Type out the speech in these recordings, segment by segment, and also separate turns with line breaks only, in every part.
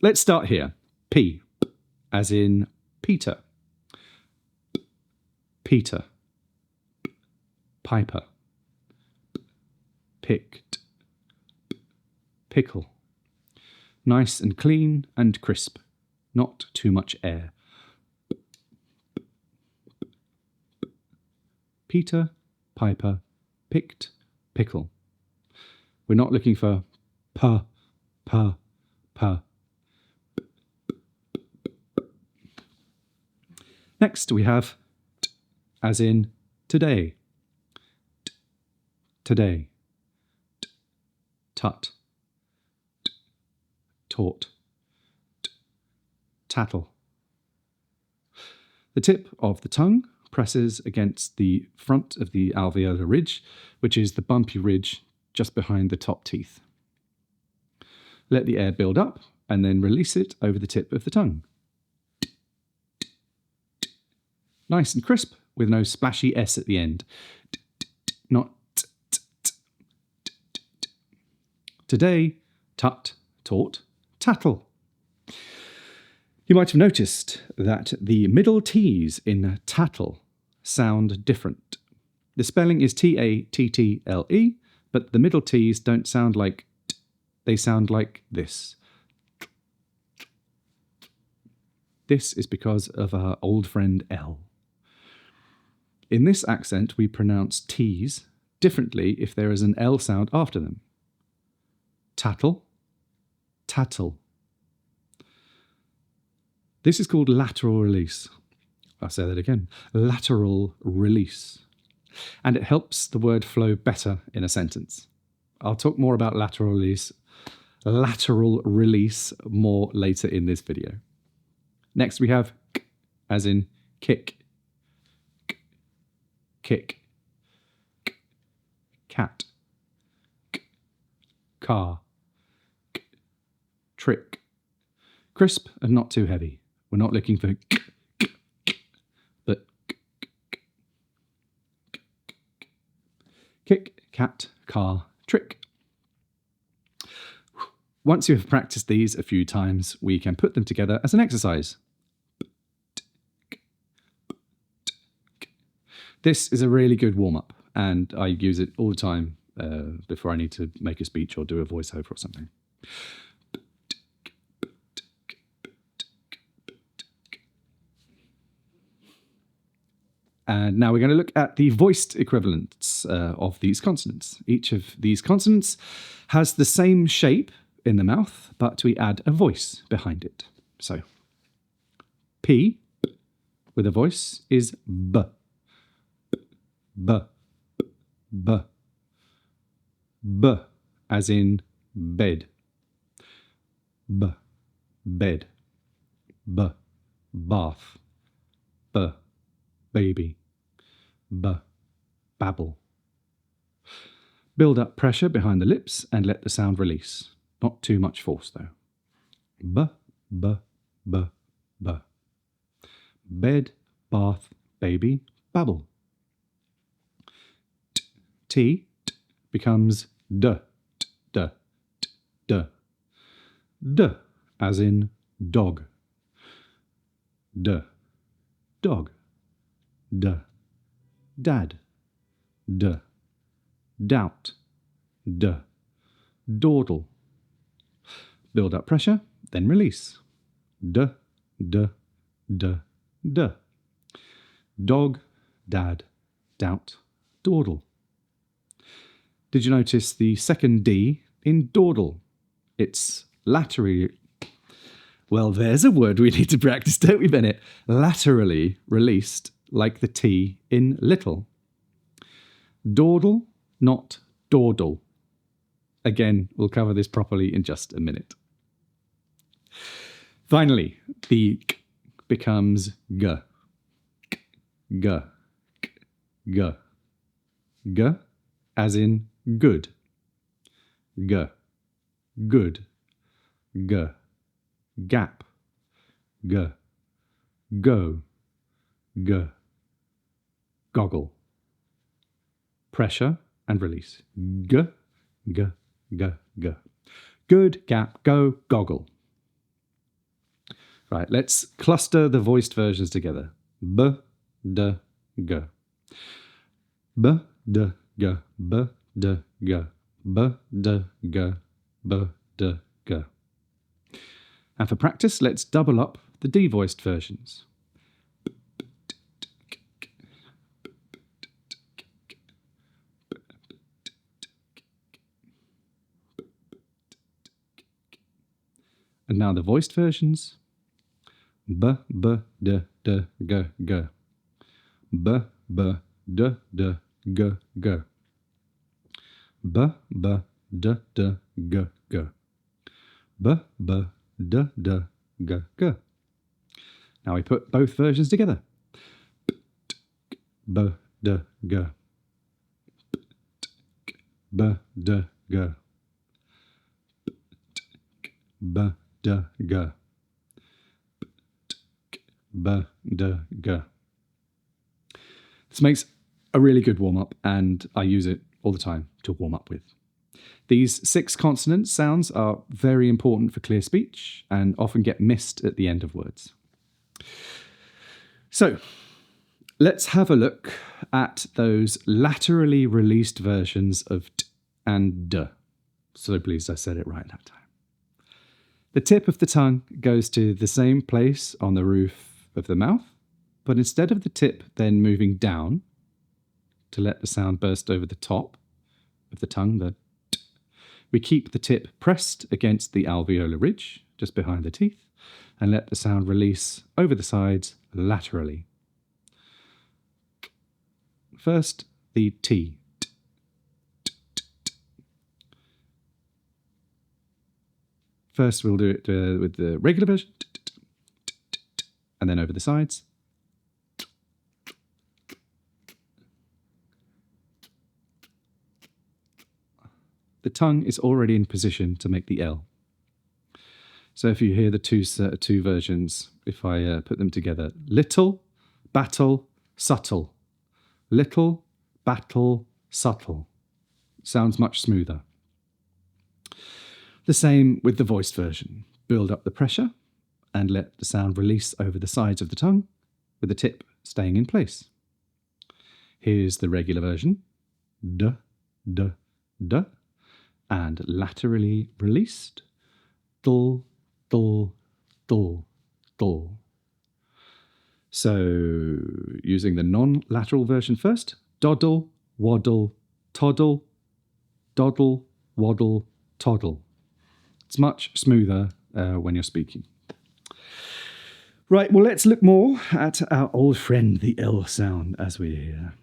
let's start here. P, as in Peter. Peter. Piper. Picked. Pickle. Nice and clean and crisp. Not too much air. Peter, Piper, picked, pickle. We're not looking for p, p, p. Next we have t, as in today. T, today. T, tut. T, taught. T, tattle. The tip of the tongue presses against the front of the alveolar ridge, which is the bumpy ridge just behind the top teeth. Let the air build up and then release it over the tip of the tongue. Nice and crisp with no splashy S at the end. Not t, t, t, t, t, t. Today, tut, taught, tattle. You might have noticed that the middle T's in tattle sound different. The spelling is T-A-T-T-L-E, but the middle T's don't sound like t, they sound like this. This is because of our old friend L. In this accent, we pronounce T's differently if there is an L sound after them. Tattle, tattle. This is called lateral release. I'll say that again. Lateral release. And it helps the word flow better in a sentence. I'll talk more about lateral release more later in this video. Next we have k, as in kick. K, kick. K, cat. K, car. K, trick. Crisp and not too heavy. We're not looking for k, k, k, but k, k, k, k, k. Kick, cat, car, trick. Once you have practiced these a few times, we can put them together as an exercise. This is a really good warm-up, and I use it all the time before I need to make a speech or do a voiceover or something. And now we're going to look at the voiced equivalents of these consonants. Each of these consonants has the same shape in the mouth, but we add a voice behind it. So, P with a voice is B. B. B. B, as in bed. B. Bed. B. Bath. B. Baby. B. Babble. Build up pressure behind the lips and let the sound release. Not too much force though. B, b, b, b. Bed, bath, baby, babble. T, t, t becomes d, t, d, t, d. D, as in dog. D, dog. D, dad. D, doubt. D, dawdle. Build up pressure, then release. D, d, d, d. Dog, dad, doubt, dawdle. Did you notice the second D in dawdle? It's laterally... Well, there's a word we need to practice, don't we, Bennett? Laterally released, like the T in little. Dawdle, not dawdle. Again, we'll cover this properly in just a minute. Finally, the k becomes g. K, g, k, g. G, as in good. G, good. G, gap. G, go. G, goggle. Pressure and release. G, g, g, g. Good, gap, go, goggle. Right, let's cluster the voiced versions together. B, d, g. B, d, g. B, d, g. B, d, g. B, d, g. And for practice, let's double up the D-voiced versions. And now the voiced versions. B, b, d, d, g, g. B, b, d, d, g, g. B, b, d, d, g, g. B, b, d, d, g, g. Now we put both versions together. B, d, g. B, d, g. B, d, g. B, d, g. This makes a really good warm-up, and I use it all the time to warm up with. These 6 consonant sounds are very important for clear speech and often get missed at the end of words. So, let's have a look at those laterally released versions of t and d. So pleased I said it right that time. The tip of the tongue goes to the same place on the roof of the mouth, but instead of the tip then moving down to let the sound burst over the top of the tongue, the t, we keep the tip pressed against the alveolar ridge, just behind the teeth, and let the sound release over the sides laterally. First, the T. First, we'll do it with the regular version, and then over the sides. The tongue is already in position to make the L. So if you hear the two versions, if I put them together, little, battle, subtle. Little, battle, subtle. Sounds much smoother. The same with the voiced version. Build up the pressure and let the sound release over the sides of the tongue with the tip staying in place. Here's the regular version. D, d, d. And laterally released. Dull, dull, dull, dull. So, using the non-lateral version first. Doddle, waddle, toddle, doddle, waddle, toddle. It's much smoother when you're speaking. Right, well, let's look more at our old friend, the L sound, as we're here.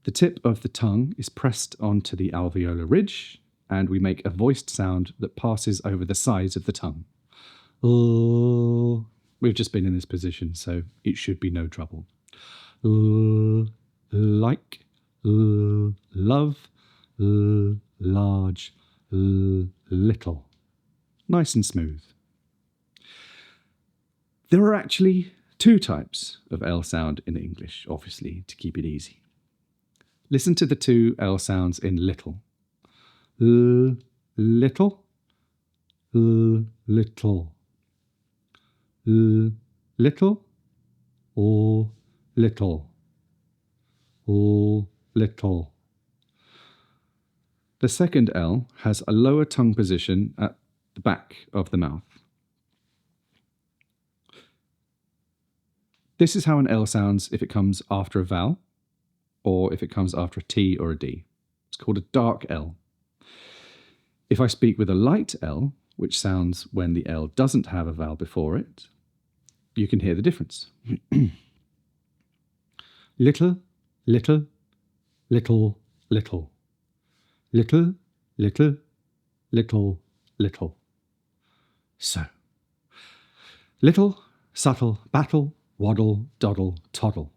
The tip of the tongue is pressed onto the alveolar ridge, and we make a voiced sound that passes over the sides of the tongue. We've just been in this position, so it should be no trouble. Like, love, large, little. Nice and smooth. There are actually 2 types of L sound in English, obviously, to keep it easy. Listen to the 2 L sounds in little. Little, little. Little, or little. Little. The second L has a lower tongue position at the back of the mouth. This is how an L sounds if it comes after a vowel, or if it comes after a T or a D. It's called a dark L. If I speak with a light L, which sounds when the L doesn't have a vowel before it, you can hear the difference. Little, little, little, little. Little, little, little, little. So, little, subtle, battle, waddle, doddle, toddle.